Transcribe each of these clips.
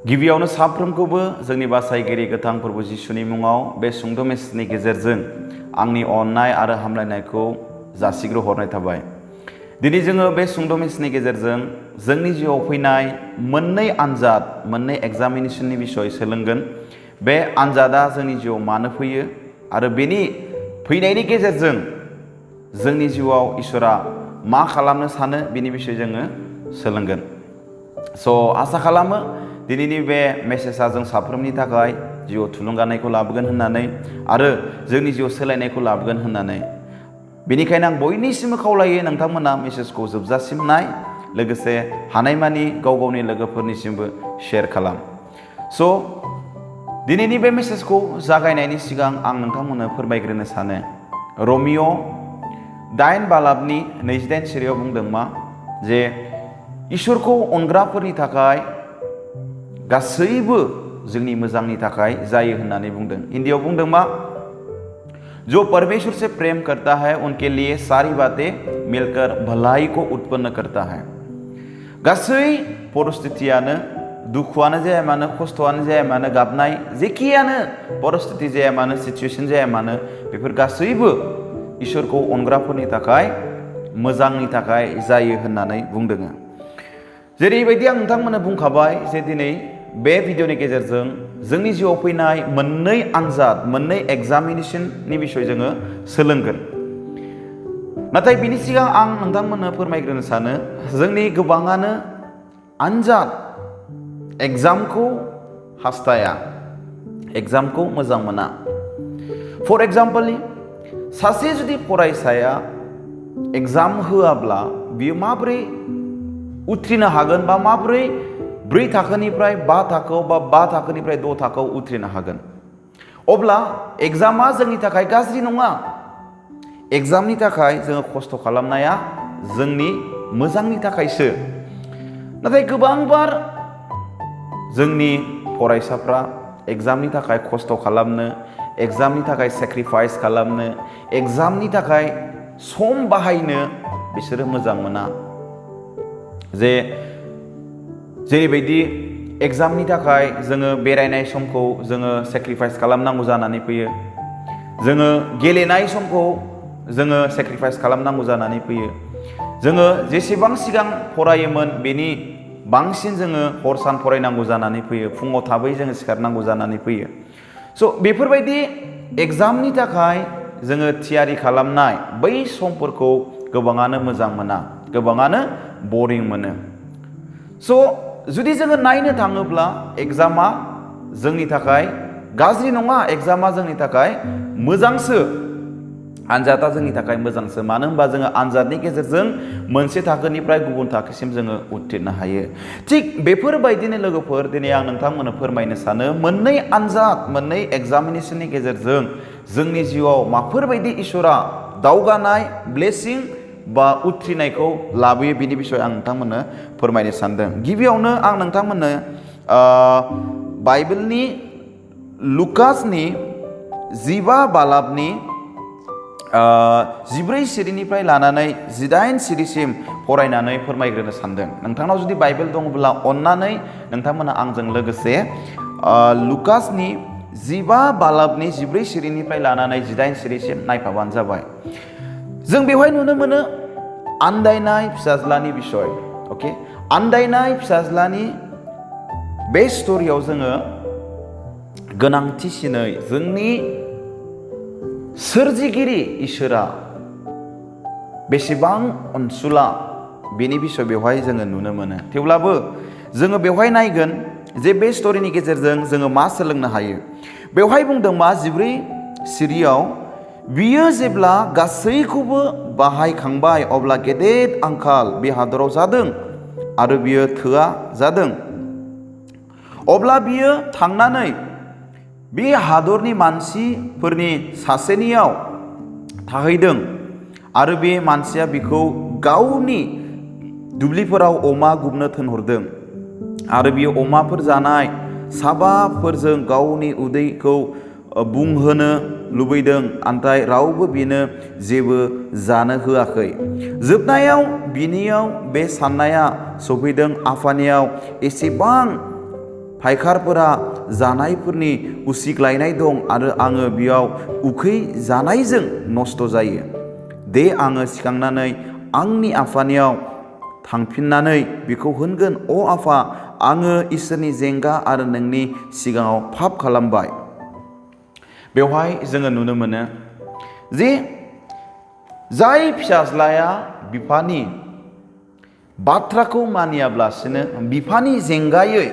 गिबियावनो साफ्रोमखौबो जोंनि बासायगिरि गोथां प्रभु जिसुनि मुङाव बे सुंद' मेसेजनि गेजेरजों आंनि अननाय आरो हामलायनायखौ जासिग्रोहरनाय थाबाय। दिनै जोङो बे सुंद' मेसेजनि गेजेरजों जोंनि जिउआव फैनाय मोननै आनजाद, मोननै एग्जामिनेशननि बिसय सोलोंगोन। बे आनजादा जोंनि जिउआव मानो फैयो आरो बेनि फैनायनि गेजेरजों जोंनि जिउआव इसोरा मा खालामनो सानो बेनि बिसय जोङो सोलोंगोन। आसा खालामो दिनैनि बे मेसेजआ जों साफ्रोमनि थाखाय जिउआव थुलुंगानायखौ लाबोगोन होननानै आरो जोंनि जिउआव सोलायनायखौ लाबोगोन होननानै। बेनिखायनो आं बयनिसिमबो खावलायो नोंथांमोना मेसेजखौ जोबजासिम नाय, लोगोसे हानायमानि गाव गावनि लोगोफोरनिसिमबो शेयार खालाम। दिनैनि बे मेसेजखौ जागायनायनि सिगां आं नोंथांमोननो फोरमायग्रोनो सानो। रमिय 8 बालाबनि 28 सिरियाव बुंदों मा जे इसोरखौ अनग्राफोरनि थाखाय गासैबो जोंनि मोजांनि थाखाय जायो होननानै बुंदों। हिन्दीआव बुंदों मा, जो परमेश्वर से प्रेम करता है उनके लिए सारी बातें मिलकर भलाई को उत्पन्न करता है। गासै परिस्थितियानो, दुखुआनो जाया मानो, खस्थ'आनो जाया मानो, गाबनाय जेखियानो परिस्थिति जाया मानो, सिचुएशन जाया मानो, बेफोर गासैबो इसोरखौ अनग्राफोरनि थाखाय मोजांनि थाखाय जायो होननानै बुंदों। जेरैबायदि आं नोंथांमोननो बुंखाबाय जे दिनै बे भिडिअनि गेजेरजों जोंनि जिउआव फैनाय मोननै आनजाद, मोननै एग्जामिनेशननि बिसय जोङो सोलोंगोन। नाथाय बिनि सिगां आं नोंथांमोननो फोरमायग्रोनो सानो, जोंनि गोबाङानो आनजाद, एग्जामखौ हास्थाया, एग्जामखौ मोजां मोना। फर एग्जाम्पलनि, सासे जुदि फरायसाया एग्जाम होआब्ला बियो माबोरै उथ्रिनो हागोन बा माबोरै 4 थाखोनिफ्राय 5 थाखोआव बा 5 थाखोनिफ्राय 6 थाखोआव उथ्रिनो हागोन? अब्ला एग्जामा जोंनि थाखाय गाज्रि नङा। एग्जामनि थाखाय जोङो खस्थ' खालामनाया जोंनि मोजांनि थाखायसो। नाथाय गोबांबार जोंनि फरायसाफ्रा एग्जामनि थाखाय खस्थ' खालामनो, एग्जामनि थाखाय सेक्रिफाइस खालामनो, एग्जामनि थाखाय सम बाहायनो बिसोरो मोजां मोना। जेरैबायदि एग्जामनि थाखाय जोङो बेरायनाय समखौ जोङो सेक्रिफाइस खालामनांगौ जानानै फैयो, जोङो गेलेनाय समखौ जोङो सेक्रिफाइस खालामनांगौ जानानै फैयो, जोङो जेसेबां सिगां फरायोमोन बेनि बांसिन जोङो हर सान फरायनांगौ जानानै फैयो, फुङाव थाबै जोङो सिखारनांगौ जानानै फैयो। बेफोरबायदि एग्जामनि थाखाय जोङो थियारि खालामनाय बै समफोरखौ गोबाङानो मोजां मोना, गोबाङानो बरिं मोनो। जुदि जोङो नायनो थाङोब्ला एग्जामा जोंनि थाखाय गाज्रि नङा, एग्जामा जोंनि थाखाय मोजांसो, आनजादा जोंनि थाखाय मोजांसो। मानो होनबा जोङो आनजादनि गेजेरजों मोनसे थाखोनिफ्राय गुबुन थाखोसिम जोङो उथ्रिनो हायो। थिग बेफोरबायदिनो लोगोफोर, दिनै आं नोंथांमोननो फोरमायनो सानो मोननै आनजाद, मोननै एग्जामिनेशननि गेजेरजों जोंनि जिउआव माफोरबायदि इसोरा दावगानाय, ब्लेसिं बा उथ्रिनायखौ लाबोयो बिनि बिसय आं नोंथांमोननो फोरमायनो सानदों। गिबियावनो आं नोंथांमोननो बाइबेलनि लुकासनि 15 बालाबनि 14 सिरिनिफ्राय लानानै 18 सिरिसिम फरायनानै फोरमायग्रोनो सानदों। नोंथांनाव जुदि बाइबेल दङब्ला अन्नानै नोंथांमोना आंजों लोगोसे लुकासनि 15 बालाबनि 14 सिरिनिफ्राय लानानै 18 सिरिसिम नायफाबानो जाबाय। जों बेवहाय नुनो मोनो आन्दायनाय फिसाज्लानि बिसय। आन्दायनाय फिसाज्लानि बे स्ट'रियाव जोङो गोनांथिसिनै जोंनि सोरजिगिरि इसोरा बेसेबां अनसुला बेनि बिसय बेवहाय जोङो नुनो मोनो। थेवब्लाबो जोङो बेवहाय नायगोन जे बे स्ट'रिनि गेजेरजों जोङो मा सोलोंनो हायो। बेवहाय बुंदों मा 14 सिरियाव, बियो जेब्ला गासैखौबो बाहायखांबाय अब्ला गेदेर आंखाल बे हादराव जादों आरो बियो थोआ जादों। अब्ला बियो थांनानै बे हादरनि मानसिफोरनि सासेनियाव थाहैदों आरो बे मानसिया बिखौ गावनि दुब्लिफोराव अमा गुमनो थिनहरदों आरो बियो अमाफोर जानाय साबाफोरजों गावनि उदैखौ बुंहोनो लुबैदों, नाथाय रावबो बिनो जेबो जानो होआखै। जोबनायाव बिनियाव बे साननाया सफैदों, आफानियाव एसेबां फायखारफोरा जानायफोरनि उसिग्लायनाय दं आरो आङो बेयाव उखै जानायजों नस्थ' जायो। दे आङो सिखांनानै आंनि आफानियाव थांफिननानै बेखौ होनगोन, अ आफा, आङो इसोरनि जेंगा आरो नोंनि सिगाङाव पाप खालामबाय। बेवहाय जोङो नुनो मोनो जे जाय फिसाज्लाया बिफानि बाथ्राखौ मानियाब्लासिनो बिफानि जेंगायै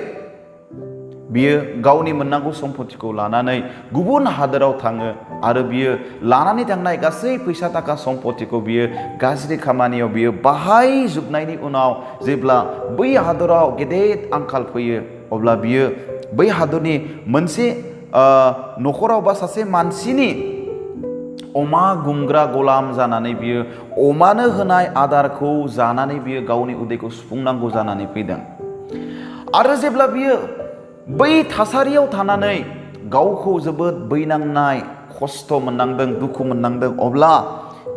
बियो गावनि मोननांगौ सम्पतिखौ लानानै गुबुन हादोराव थाङो आरो बियो लानानै थांनाय गासै फैसा थाखा सम्पतिखौ बियो गाज्रि खामानियाव बियो बाहायजोबनायनि उनाव जेब्ला बै हादराव गेदेर आंखाल फैयो अब्ला बियो बै हादरनि मोनसे न'खराव बा सासे मानसिनि अमा गुमग्रा गलाम जानानै बियो अमानो होनाय आदारखौ जानानै बियो गावनि उदैखौ सुफुंनांगौ जानानै फैदों। आरो जेब्ला बियो बै थासारियाव थानानै गावखौ जोबोद बैनांनाय खस्थ' मोननांदों, दुखु मोननांदों, अब्ला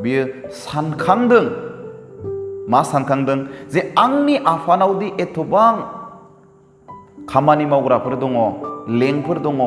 बियो सानखांदों, मा सानखांदों? जे आंनि आफानावदि एथबां खामानि मावग्राफोर दङ, लेंफोर दङ,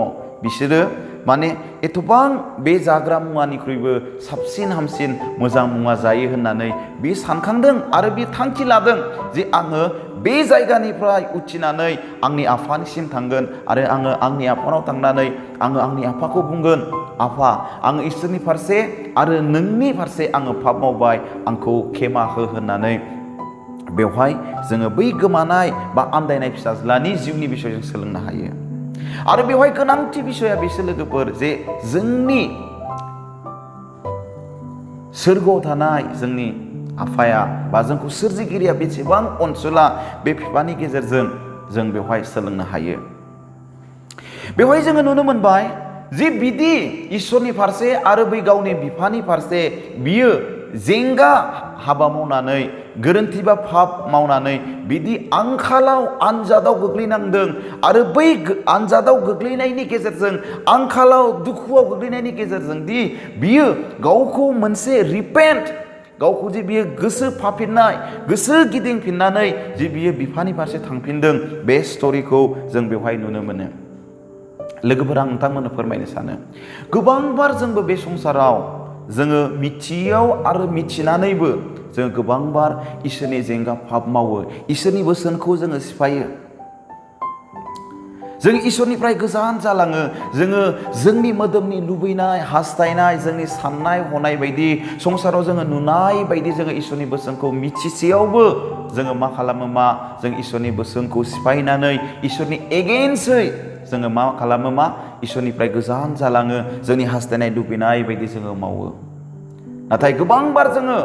बिसोरो माने एथबां बे जाग्रा मुवानिख्रुइबो साबसिन हामसिन मोजां मुवा जायो होननानै बे सानखांदों आरो बे थांखि लादों जे आङो बे जायगानिफ्राय उथिनानै आंनि आफानिसिम थांगोन आरो आङो आंनि आफानाव थांनानै आङो आंनि आफाखौ बुंगोन, आफा, आङो इसोरनि फारसे आरो नोंनि फारसे आङो पाप मावबाय, आंखौ खेमा हो होननानै। बेवहाय जोङो बै गोमानाय बा आन्दायनाय फिसाज्लानि जिउनि बिसयजों सोलोंनो हायो। आरो बेवहाय गोनांथि बिसया बिसोर लोगोफोर जे जोंनि सोरगोआव थानाय जोंनि आफाया बा जोंखौ सोरजिगिरिया बेसेबां अनसुला, बे बिफानि गेजेरजों जों बेवहाय सोलोंनो हायो। बेवहाय जोङो नुनो मोनबाय जे बिदि इसोरनि फारसे आरो बै गावनि बिफानि फारसे बियो जेंगा हाबा मावनानै, गोरोन्थि बा पाप मावनानै बिदि आंखालाव आनजादाव गोग्लैनांदों आरो बै आनजादाव गोग्लैनायनि गेजेरजों, आंखालाव दुखुआव गोग्लैनायनि गेजेरजों दि बियो गावखौ मोनसे रिपेन्ट, गावखौ जे बियो गोसो फाफिननाय, गोसो गिदिंफिननानै जे बियो बिफानि फारसे थांफिनदों, बे स्ट'रिखौ जों बेवहाय नुनो मोनो। लोगोफोर, आं नोंथांमोननो फोरमायनो सानो, गोबांबार जोंबो बे संसाराव जोङो मिथियैयाव आरो मिथिनानैबो जों गोबांबार इसोरनि जेंगा पाप मावो, इसोरनि बोसोनखौ जोङो सिफायो, जों इसोरनिफ्राय गोजान जालाङो, जोङो जोंनि मोदोमनि लुबैनाय, हास्थायनाय, जोंनि साननाय हनाय बायदि संसाराव जोङो नुनाय बायदि जोङो इसोरनि बोसोनखौ मिथिसेयावबो जोङो मा खालामो, जों इसोरनि बोसोनखौ सिफायनानै इसोरनि एगेन्स्टै जोङो मा खालामो, इसोरनिफ्राय गोजान जालाङो, जोंनि हास्थायनाय लुबैनाय बायदि जोङो मावो। नाथाय गोबांबार जोङो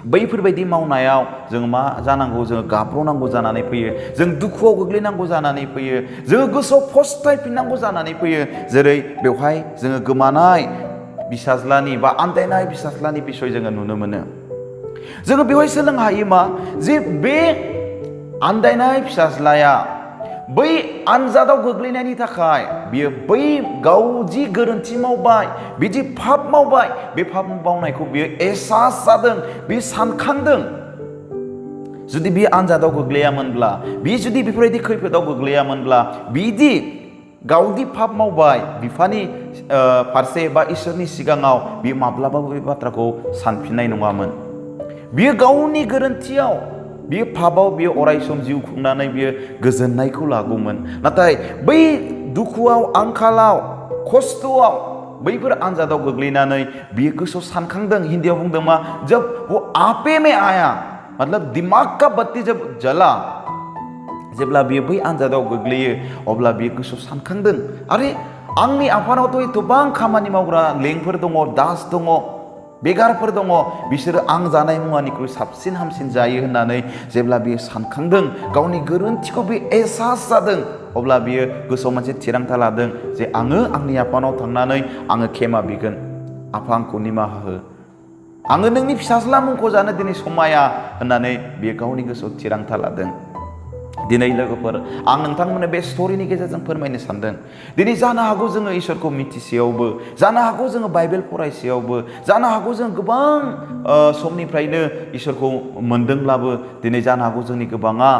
बैफोरबायदि मावनायाव जों मा जानांगौ, जोङो गाब्र'नांगौ जानानै फैयो, जों दुखुआव गोग्लैनांगौ जानानै फैयो, जोङो गोसोआव फस्थायफिननांगौ जानानै फैयो। जेरै बेवहाय जोङो गोमानाय फिसाज्लानि बा आन्दायनाय फिसाज्लानि बिसय जोङो नुनो मोनो। जोङो बेवहाय सोलोंनो हायो जे बे आन्दायनाय फिसाज्लाया बै आनजादाव गोग्लैनायनि थाखाय बियो बै गाव जि गोरोन्थि मावबाय, बिदि पाप मावबाय, बे पाप मावनायखौ बियो एहसास जादों, बे सानखांदों। जुदि बियो आनजादाव गोग्लैयामोनब्ला, बियो जुदि बेफोरबायदि खैफोदाव गोग्लैयामोनब्ला, बिदि गावदि पाप मावबाय बिफानि फारसे बा इसोरनि सिगाङाव, बियो माब्लाबाबो बे बाथ्राखौ सानफिननाय नङामोन। बियो गावनि गोरोन्थियाव, बियो पापाव बियो अरायसम जिउ खुंनानै बियो गोजोननायखौ लागौमोन। नाथाय बै दुखुआव, आंखालाव, खस्थ'आव, बैफोर आनजादाव गोग्लैनानै बियो गोसोआव सानखांदों। हिन्दीयाव बुंदों जब वो आपे में आया, मतलब दिमाग का बत्ती जब जला, जेब्ला बियो बै आनजादाव गोग्लैयो अब्ला बियो गोसोआव सानखांदों, आरे आंनि आफानावथ' एथबां खामानि मावग्रा लेंफोर दङ, दास दङ, बेगारफोर दङ, बिसोरो आं जानाय मुवानिख्रुइ साबसिन हामसिन जायो होननानै जेब्ला बियो सानखांदों, गावनि गोरोन्थिखौ बे एहसास जादों, अब्ला बियो गोसोआव मोनसे थिरांथा लादों जे आङो आंनि आफानाव थांनानै आङो खेमा बिगोन, आफा आंखौ निमाहा हो, आङो नोंनि फिसाज्ला मुंखौ जानो दिनै समाया होननानै बियो गावनि गोसोआव थिरांथा लादों। दिनै लोगोफोर, आं नोंथांमोननो बे स्ट'रिनि गेजेरजों फोरमायनो सानदों, दिनै जानो हागौ जोङो इसोरखौ मिथिसेयावबो, जानो हागौ जोङो बाइबेल फरायसेयावबो, जानो हागौ जों गोबां समनिफ्रायनो इसोरखौ मोनदोंब्लाबो, दिनै जानो हागौ जोंनि गोबाङा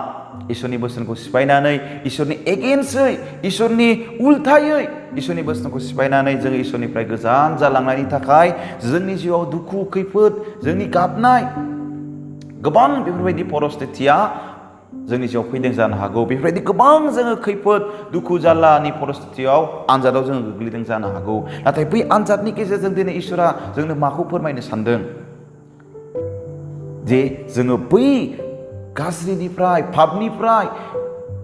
इसोरनि बोसोनखौ सिफायनानै इसोरनि एगेन्स्टै इसोरनि उल्थायै इसोरनि बोसोनखौ सिफायनानै जों इसोरनिफ्राय गोजान जालांनायनि थाखाय जोंनि जिउआव दुखु खैफोद जोंनि गाबनाय गोबां बेफोरबायदि परिस्थितिया जोंनि जिउआव फैदों जानो हागौ बेफोरबायदि गोबां जोङो खैफोद दुखु जारलानि परिस्थितियाव आनजादाव जोङो गोग्लैदों जानो हागौ नाथाय बै आनजादनि गेजेरजों दिनै इसोरा जोंनो माखौ फोरमायनो सानदों जे जोङो बै गाज्रिनिफ्राय पापनिफ्राय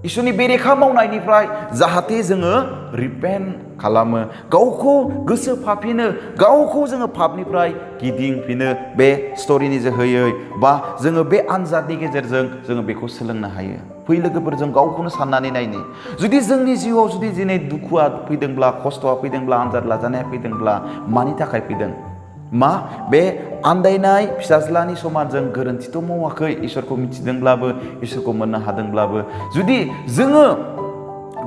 इसोरनि बेरेखा मावनायनिफ्राय जाहाथे जोङो रिपेन्ट खालामो गावखौ गोसो फाफिनो गावखौ जोङो पापनिफ्राय गिदिंफिनो बे स्ट'रिनि जोहैयै बा जोङो बे आनजादनि गेजेरजों जोङो बेखौ सोलोंनो हायो फै लोगोफोरजों गावखौनो साननानै नायनो जुदि जोंनि जिउआव जुदि दिनै दुखुआ फैदोंब्ला खस्थ'आ फैदोंब्ला आनजाद लाजानाया फैदोंब्ला मानि थाखाय फैदों मा बे आन्दायनाय फिसाज्लानि समान जों गोरोन्थिथ' मावाखै इसोरखौ मिथिदोंब्लाबो इसोरखौ मोननो हादोंब्लाबो जुदि जोङो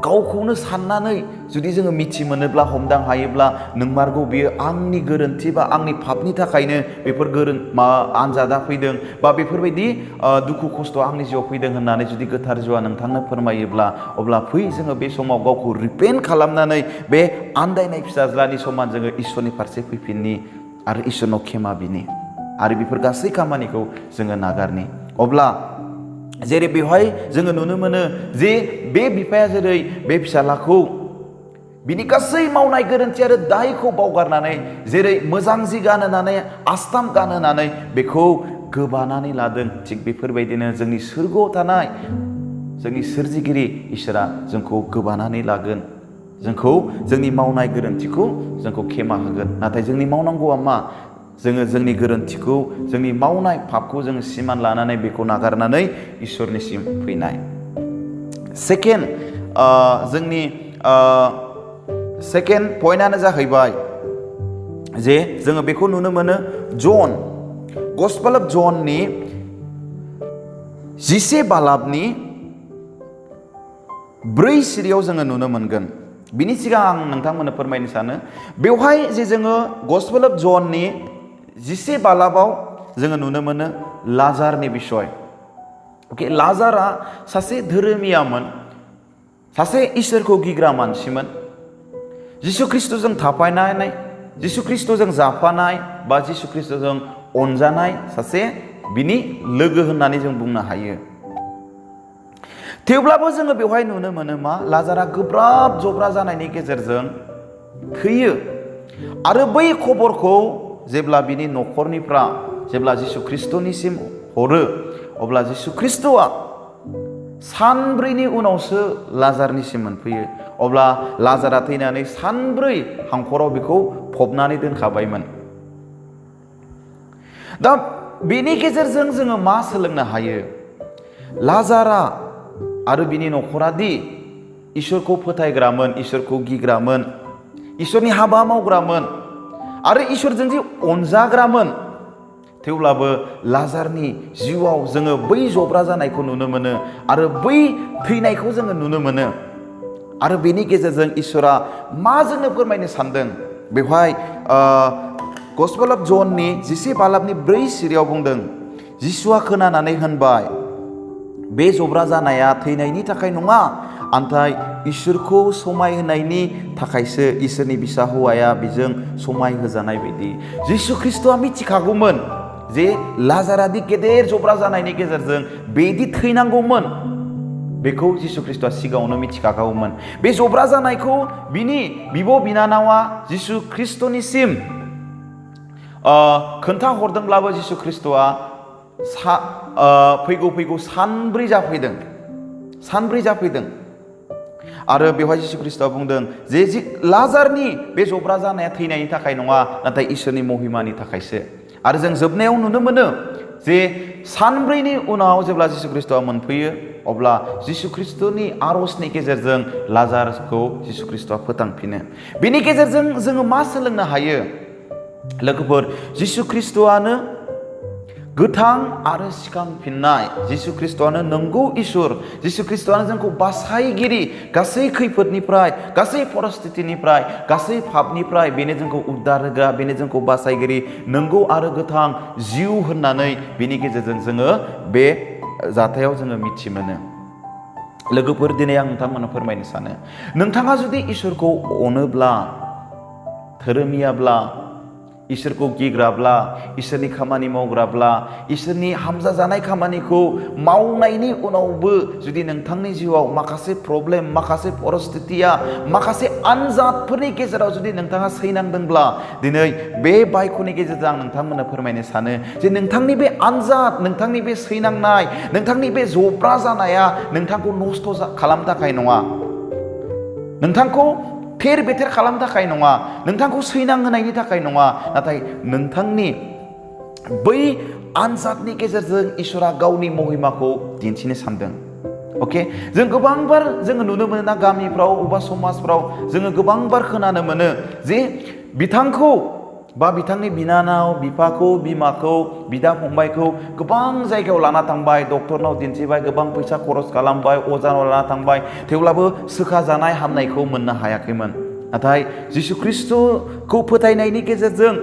गावखौनो साननानै जुदि जोङो मिथि मोनोब्ला हमदां हायोब्ला नोंमारगौ बियो आंनि गोरोन्थि बा आंनि पापनि थाखायनो बेफोर आनजादा फैदों बा बेफोरबायदि दुखु खस्थ' आंनि जिउआव फैदों होननानै जुदि गोथार जिउआ नोंथांनो फोरमायोब्ला अब्ला फै जोङो बे समाव गावखौ रिपेन्ट खालामनानै बे आन्दायनाय फिसाज्लानि समान जोङो इसोरनि फारसे फैफिननि आरो इसोरनाव खेमा बिनि आरो बेफोर गासै खामानिखौ जोङो नागारनि अब्ला जेरै बेवहाय जोङो नुनो मोनो जे बे बिफाया जेरै बे फिसालाखौ बिनि गासै मावनाय गोरोन्थि आरो दायखौ बावगारनानै जेरै मोजां जि गानहोनानै आस्थाम गानहोनानै बेखौ गोबानानै लादों थिग बेफोरबायदिनो जोंनि सोरगोआव थानाय जोंनि सोरजिगिरि इसोरा जोंखौ गोबानानै लागोन जोंखौ जोंनि मावनाय गोरोन्थिखौ जोंखौ खेमा होगोन नाथाय जोंनि मावनांगौआ मा जोङो जोंनि गोरोन्थिखौ जोंनि मावनाय पापखौ जोङो सिमान लानानै बेखौ नागारनानै इसोरनिसिम फैनाय सेकेन्ड जोंनि सेकेन्ड पइन्टआनो जाहैबाय जे जोङो बेखौ नुनो मोनो जन गस्पेल अफ जननि 11 बालाबनि 4 सिरियाव जोङो नुनो मोनगोन बिनि सिगां आं नोंथांमोननो फोरमायनो सानो बेवहाय जे जोङो गस्पेल अफ जननि 11 बालाबाव जोङो नुनो मोनो लाजारनि बिसय अके लाजारा सासे धोरोमियामोन सासे इसोरखौ गिग्रा मानसिमोन जिसु ख्रिस्ट'जों थाफानाय जिसु ख्रिस्ट'जों जाफानाय बा जिसु ख्रिस्ट'जों अनजानाय सासे बिनि लोगो होननानै जों बुंनो हायो थेवब्लाबो जोङो बेवहाय नुनो मोनो मा लाजारा गोब्राब जब्रा जानायनि गेजेरजों थैयो आरो बै खबरखौ जेब्ला बिनि न'खरनिफ्रा जेब्ला जिसु ख्रिस्ट'निसिम हरो अब्ला जिसु ख्रिस्ट'आ सानब्रैनि उनावसो लाजारनिसिम मोनफैयो अब्ला लाजारा थैनानै सानब्रै हांखराव बेखौ फबनानै दोनखाबायमोन दा बेनि गेजेरजों जोङो मा सोलोंनो हायो लाजारा आरो बिनि न'खरा दि इसोरखौ फोथायग्रामोन इसोरखौ गिग्रामोन इसोरनि हाबा मावग्रामोन आरो इसोरजों जि अनजाग्रामोन थेवब्लाबो लाजारनि जिउआव जोङो बै जब्रा जानायखौ नुनो मोनो आरो बै थैनायखौ जोङो नुनो मोनो आरो बेनि गेजेरजों इसोरा मा जोंनो फोरमायनो सानदों बेवहाय गस्पेल अफ जननि 11 बालाबनि 4 सिरियाव बुंदों जिसुआ खोनानानै होनबाय बे जब्रा जानाया थैनायनि थाखाय नङा नाथाय इसोरखौ समाय होनायनि थाखायसो इसोरनि बिसा हौवाया बिजों समाय होजानाय बायदि जिसु ख्रिस्ट'आ मिथिखागौमोन जे लाजारादि गेदेर जब्रा जानायनि गेजेरजों बेदि थैनांगौमोन बेखौ जिसु ख्रिस्ट'आ सिगाङावनो मिथिखागौमोन बे जब्रा जानायखौ बिनि बिब' बिनानावा जिसु ख्रिस्ट'निसिम खोन्थाहरदोंब्लाबो जिसु ख्रिस्ट'आ फैगौ सानब्रै जाफैदों आरो बेवहाय जिसु ख्रिस्ट'आ बुंदों जे लाजारनि बे जब्रा जानाया थैनायनि थाखाय नङा नाथाय इसोरनि महिमानि थाखायसो आरो जों जोबनायाव नुनो मोनो जे सानब्रैनि उनाव जेब्ला जिसु ख्रिस्ट'आ मोनफैयो अब्ला जिसु ख्रिस्ट'नि आरजनि गेजेरजों लाजारखौ जिसु ख्रिस्ट'आ फोथांफिनो बेनि गेजेरजों जोङो मा सोलोंनो हायो लोगोफोर जिसु ख्रिस्ट'आनो गोथां आरो सिखांफिननाय जिसु ख्रिस्ट'आनो नंगौ इसोर जिसु ख्रिस्ट'आनो जोंखौ बासायगिरि गासै खैफोदनिफ्राय गासै परिस्थितिनिफ्राय गासै पापनिफ्राय बेनो जोंखौ उद्धार होग्रा बेनो जोंखौ बासायगिरि नंगौ आरो गोथां जिउ होननानै बेनि गेजेरजों जोङो बे जाथायाव जोङो मिथि मोनो लोगोफोर दिनै आं नोंथांमोननो फोरमायनो सानो नोंथाङा जुदि इसोरखौ अनोब्ला धोरोमियाब्ला इसोरखौ गिग्राब्ला इसोरनि खामानि मावग्राब्ला इसोरनि हामजा जानाय खामानिखौ मावनायनि उनावबो जुदि नोंथांनि जिउआव माखासे प्रब्लेम माखासे परिस्थितिया माखासे आनजादफोरनि गेजेराव जुदि नोंथाङा सैनांदोंब्ला दिनै बे बाइकनि गेजेरजों आं नोंथांमोननो फोरमायनो सानो जे नोंथांनि बे आनजाद नोंथांनि बे सैनांनाय नोंथांनि बे जब्रा जानाया नोंथांखौ नस्थ' खालामनो थाखाय नङा नोंथांखौ थेर बेथेर खालामनो थाखाय नङा नोंथांखौ सैनांहोनायनि थाखाय नङा नाथाय नोंथांनि बै आनजादनि गेजेरजों इसोरा गावनि महिमाखौ दिन्थिनो सानदों ओके जों गोबांबार जोङो नुनो मोनो ना गामिफ्राव बबेबा समाजफ्राव जोङो गोबांबार खोनानो मोनो जे बिथांखौ बा बिथांनि बिनानाव बिफाखौ बिमाखौ बिदा फंबायखौ गोबां जायगायाव लाना थांबाय डक्टरनाव दिन्थिबाय गोबां फैसा खरस खालामबाय अजानाव लाना थांबाय थेवब्लाबो सोखाजानाय हामनायखौ मोननो हायाखैमोन नाथाय जिसु ख्रिस्टखौ फोथायनायनि गेजेरजों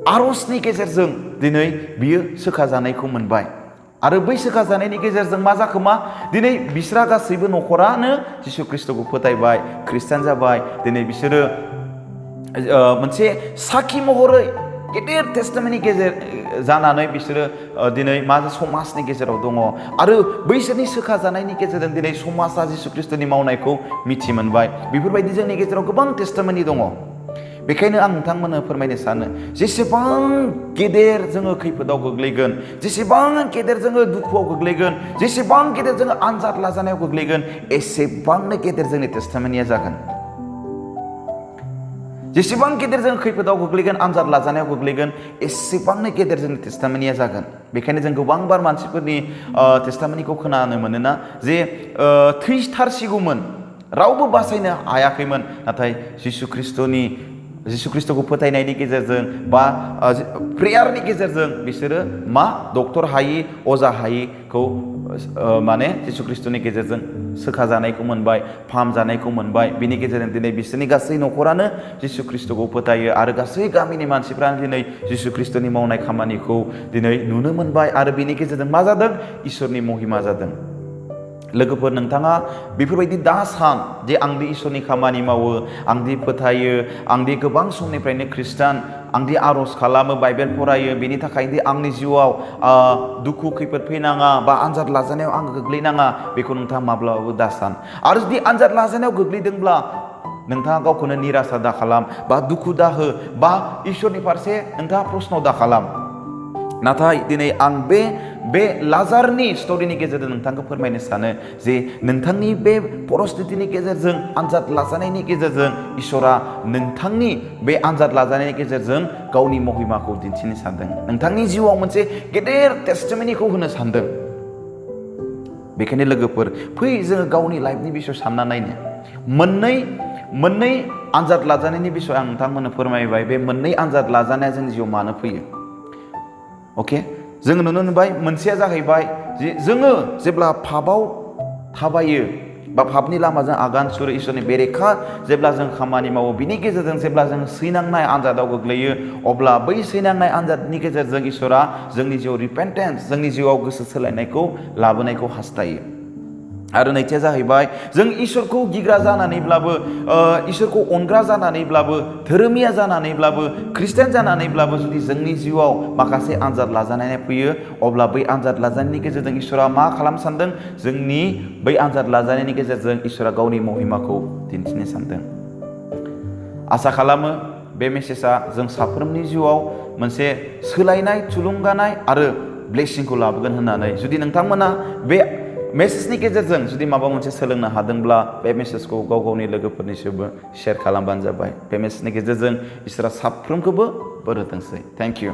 आरजनि गेजेरजों दिनै बियो सोखाजानायखौ मोनबाय आरो बै सोखाजानायनि गेजेरजों मा जाखो मा दिनै बिस्रा गासैबो न'खरानो जिसु ख्रिस्टखौ फोथायबाय ख्रिस्टान जाबाय दिनै बिसोरो मोनसे साखि महरै गेदेर टेस्टामेन्टनि गेजेर जानानै बिसोरो दिनै मा समाजनि गेजेराव दङ आरो बैसोरनि सोखा जानायनि गेजेरजों दिनै समाजा जिसु ख्रिस्टनि मावनायखौ मिथि मोनबाय बेफोरबायदि जोंनि गेजेराव गोबां टेस्टामेन्टनि दङ बेखायनो आं नोंथांमोननो फोरमायनो सानो जेसेबां गेदेर जोङो खैफोदाव गोग्लैगोन जेसेबां गेदेर जोङो दुखुआव गोग्लैगोन जेसेबां गेदेर जोङो आनजाद लाजानायाव गोग्लैगोन एसेबांनो गेदेर जोंनि टेस्टामेन्टनिया जागोन जेसेबां गेदेर जों खैफोदाव गोग्लैगोन आनजाद लाजानायाव गोग्लैगोन एसेबांनो गेदेर जोंनि टेस्टामेन्टनिया जागोन बेखायनो जों गोबांबार मानसिफोरनि टेस्टामेन्टनिखौ खोनानो मोनोना जे थैथारसिगौमोन रावबो बासायनो हायाखैमोन नाथाय जिसु ख्रिस्टखौ फोथायनायनि गेजेरजों बा प्रेयारनि गेजेरजों बिसोरो मा डक्टर हायि अजा हायिखौ माने जिसु ख्रिस्टनि गेजेरजों सोखाजानायखौ मोनबाय फाहामजानायखौ मोनबाय बिनि गेजेरजों दिनै बिसोरनि गासै न'खरानो जिसु ख्रिस्टखौ फोथायो आरो गासै गामिनि मानसिफ्रानो दिनै जिसु ख्रिस्टनि मावनाय खामानिखौ दिनै नुनो मोनबाय आरो बिनि गेजेरजों मा जादों इसोरनि महिमा जादों लोगोफोर नोंथाङा बेफोरबायदि दा सान जे आंदि इसोरनि खामानि मावो आंदि फोथायो आंदि गोबां समनिफ्रायनो ख्रिस्टान आंदि आरज खालामो बाइबेल फरायो बेनि थाखायदि आंनि जिउआव दुखु खैफोद फैनाङा बा आनजाद लाजानायाव आं गोग्लैनाङा बेखौ नोंथाङा माब्लाबाबो दा सान आरो जुदि आनजाद लाजानायाव गोग्लैदोंब्ला नोंथाङा गावखौनो निरासा दा खालाम बा दुखु दा हो बा इसोरनि फारसे नोंथाङा प्रश्न दा खालाम नाथाय दिनै आं बे लाजारनि स्ट'रिनि गेजेरजों नोंथांखौ फोरमायनो सानो जे नोंथांनि बे परिस्थितिनि गेजेरजों आनजाद लाजानायनि गेजेरजों इसोरा नोंथांनि बे आनजाद लाजानायनि गेजेरजों गावनि महिमाखौ दिन्थिनो सानदों नोंथांनि जिउआव मोनसे गेदेर टेस्टामेन्टखौ होनो सानदों बेखायनो लोगोफोर फै जोङो गावनि लाइफनि बिसय सानना नायनो मोननै आनजाद लाजानायनि बिसय आं नोंथांमोननो फोरमायबाय बे मोननै आनजाद लाजानाया जोंनि जिउआव मानो फैयो अके जोङो नुनो मोनबाय मोनसेया जाहैबाय जे जोङो जेब्ला पापआव थाबायो बा पापनि लामाजों आगान सुरो इसोरनि बेरेखा जेब्ला जों खामानि मावो बिनि गेजेरजों जेब्ला जों सैनांनाय आनजादाव गोग्लैयो अब्ला बै सैनांनाय आनजादनि गेजेरजों इसोरा जोंनि जिउआव रिपेन्टेन्स जोंनि जिउआव गोसो सोलायनायखौ लाबोनायखौ हास्थायो आरो नैथिया जाहैबाय जों इसोरखौ गिग्रा जानानैब्लाबो इसोरखौ अनग्रा जानानैब्लाबो धोरोमिया जानानैब्लाबो ख्रिस्टान जानानैब्लाबो जुदि जोंनि जिउआव माखासे आनजाद लाजानाय फैयो अब्ला बै आनजाद लाजानायनि गेजेरजों इसोरा मा खालामनो सानदों जोंनि बै आनजाद लाजानायनि गेजेरजों इसोरा गावनि महिमाखौ दिन्थिनो सानदों आसा खालामो बे मेसेजआ जों साफ्रोमनि जिउआव मोनसे सोलायनाय थुलुंगानाय आरो ब्लेसिंखौ लाबोगोन होननानै जुदि नोंथांमोना बे मेसेजनि गेजेरजों जुदि माबा मोनसे सोलोंनो हादोंब्ला बे मेसेजखौ गावनि लोगोफोरनिसिमबो शेयार खालामबानो जाबाय बे मेसेजनि गेजेरजों इसोरा साफ्रोमखौबो बोर होथोंसै थेंक इउ